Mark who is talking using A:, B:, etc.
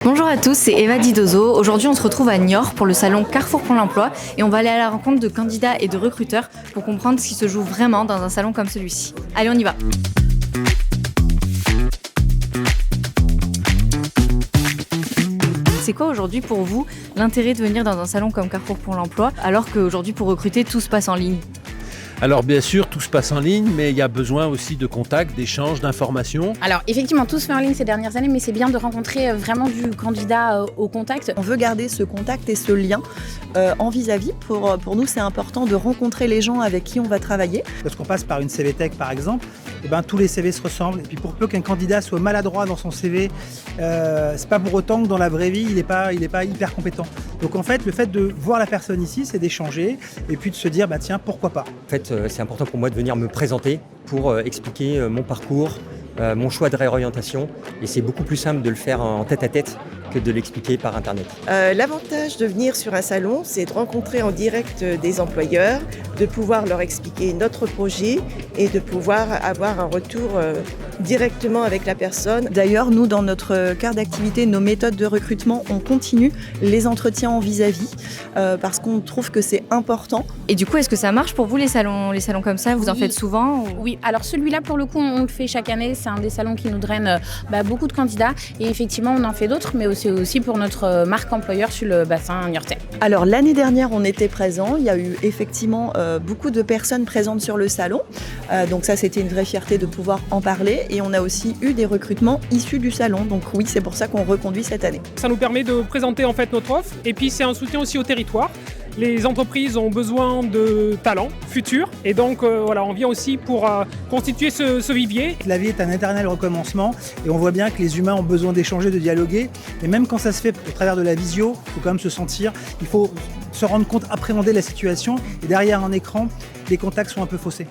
A: Bonjour à tous, c'est Eva Didozo. Aujourd'hui, on se retrouve à Niort pour le salon Carrefour pour l'emploi et on va aller à la rencontre de candidats et de recruteurs pour comprendre ce qui se joue vraiment dans un salon comme celui-ci. Allez, on y va. C'est quoi aujourd'hui pour vous l'intérêt de venir dans un salon comme Carrefour pour l'emploi alors qu'aujourd'hui pour recruter tout se passe en ligne ?
B: Alors bien sûr, tout se passe en ligne, mais il y a besoin aussi de contacts, d'échanges, d'informations.
C: Alors effectivement, tout se fait en ligne ces dernières années, mais c'est bien de rencontrer vraiment du candidat au contact.
D: On veut garder ce contact et ce lien en vis-à-vis. Pour nous, c'est important de rencontrer les gens avec qui on va travailler.
E: Lorsqu'on passe par une CV Tech par exemple, tous les CV se ressemblent. Et puis pour peu qu'un candidat soit maladroit dans son CV, c'est pas pour autant que dans la vraie vie, il n'est pas hyper compétent. Donc en fait, le fait de voir la personne ici, c'est d'échanger et puis de se dire, tiens, pourquoi pas.
F: En fait, c'est important pour moi de venir me présenter pour expliquer mon parcours, mon choix de réorientation. Et c'est beaucoup plus simple de le faire en tête-à-tête que de l'expliquer par Internet.
G: L'avantage de venir sur un salon, c'est de rencontrer en direct des employeurs, de pouvoir leur expliquer notre projet et de pouvoir avoir un retour directement avec la personne.
D: D'ailleurs, nous, dans notre cœur d'activité, nos méthodes de recrutement, on continue les entretiens en vis-à-vis parce qu'on trouve que c'est important.
A: Et du coup, est-ce que ça marche pour vous les salons comme ça ? Vous en faites souvent ?
C: Oui, alors celui-là pour le coup, on le fait chaque année. C'est un des salons qui nous draine beaucoup de candidats. Et effectivement, on en fait d'autres, mais aussi pour notre marque employeur sur le bassin niortais.
D: Alors l'année dernière, on était présents. Il y a eu effectivement beaucoup de personnes présentes sur le salon. Donc ça, c'était une vraie fierté de pouvoir en parler. Et on a aussi eu des recrutements issus du salon. Donc oui, c'est pour ça qu'on reconduit cette année.
H: Ça nous permet de présenter en fait notre offre. Et puis c'est un soutien aussi au territoire. Les entreprises ont besoin de talents futurs et donc on vient aussi pour constituer ce vivier.
E: La vie est un éternel recommencement et on voit bien que les humains ont besoin d'échanger, de dialoguer. Et même quand ça se fait au travers de la visio, il faut quand même se sentir, il faut se rendre compte, appréhender la situation et derrière un écran, les contacts sont un peu faussés.